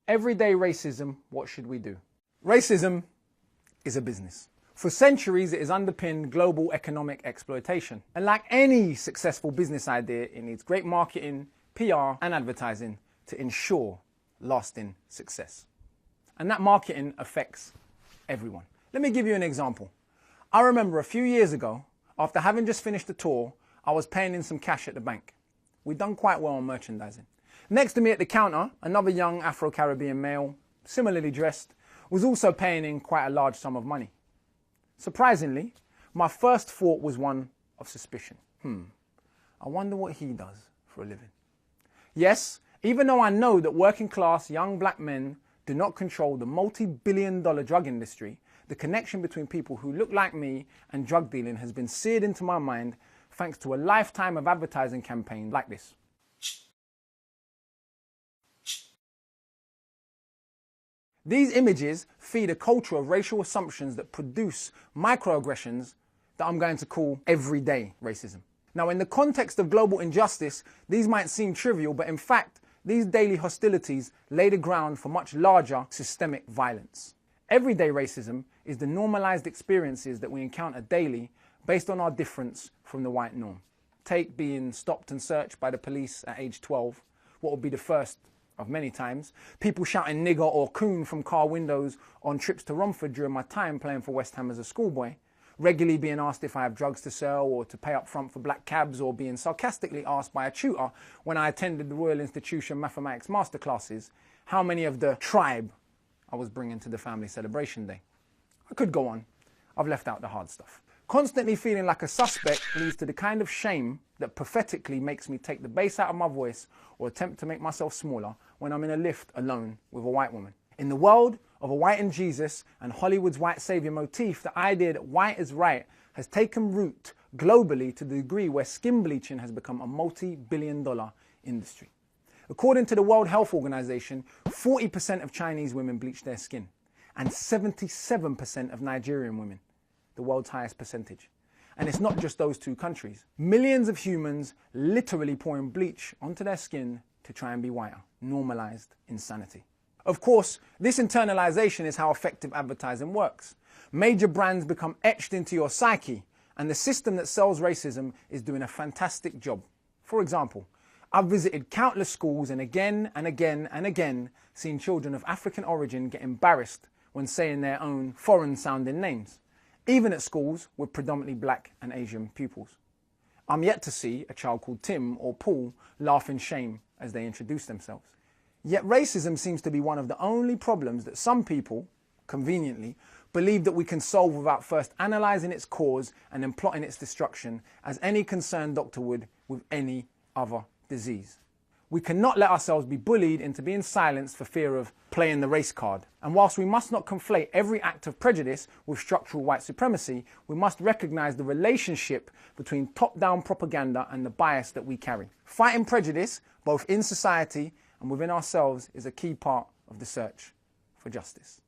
Everyday racism, what should we do? Racism is a business. For centuries, it has underpinned global economic exploitation. And like any successful business idea, it needs great marketing, PR, and advertising to ensure lasting success. And that marketing affects everyone. Let me give you an example. I remember a few years ago, after having just finished a tour, I was paying in some cash at the bank. We'd done quite well on merchandising. Next to me at the counter, another young Afro-Caribbean male, similarly dressed, was also paying in quite a large sum of money. Surprisingly, my first thought was one of suspicion. I wonder what he does for a living. Yes, even though I know that working class young black men do not control the multi-billion-dollar drug industry, the connection between people who look like me and drug dealing has been seared into my mind thanks to a lifetime of advertising campaigns like this. These images feed a culture of racial assumptions that produce microaggressions that I'm going to call everyday racism. Now, in the context of global injustice, these might seem trivial, but in fact, these daily hostilities lay the ground for much larger systemic violence. Everyday racism is the normalized experiences that we encounter daily based on our difference from the white norm. Take being stopped and searched by the police at age 12, what would be the first of many times, people shouting nigger or coon from car windows on trips to Romford during my time playing for West Ham as a schoolboy, regularly being asked if I have drugs to sell or to pay up front for black cabs, or being sarcastically asked by a tutor when I attended the Royal Institution mathematics masterclasses how many of the tribe I was bringing to the family celebration day. I could go on. I've left out the hard stuff. Constantly feeling like a suspect leads to the kind of shame that pathetically makes me take the bass out of my voice or attempt to make myself smaller when I'm in a lift alone with a white woman. In the world of a white and Jesus and Hollywood's white savior motif, the idea that white is right has taken root globally to the degree where skin bleaching has become a multi-billion-dollar industry. According to the World Health Organization, 40% of Chinese women bleach their skin, and 77% of Nigerian women, the world's highest percentage. And it's not just those two countries. Millions of humans literally pouring bleach onto their skin to try and be whiter. Normalized insanity. Of course, this internalization is how effective advertising works. Major brands become etched into your psyche, and the system that sells racism is doing a fantastic job. For example, I've visited countless schools and again and again and again seen children of African origin get embarrassed when saying their own foreign-sounding names, even at schools with predominantly black and Asian pupils. I'm yet to see a child called Tim or Paul laugh in shame as they introduce themselves. Yet racism seems to be one of the only problems that some people, conveniently, believe that we can solve without first analysing its cause and then plotting its destruction, as any concerned doctor would with any other disease. We cannot let ourselves be bullied into being silenced for fear of playing the race card. And whilst we must not conflate every act of prejudice with structural white supremacy, we must recognise the relationship between top-down propaganda and the bias that we carry. Fighting prejudice, both in society and within ourselves, is a key part of the search for justice.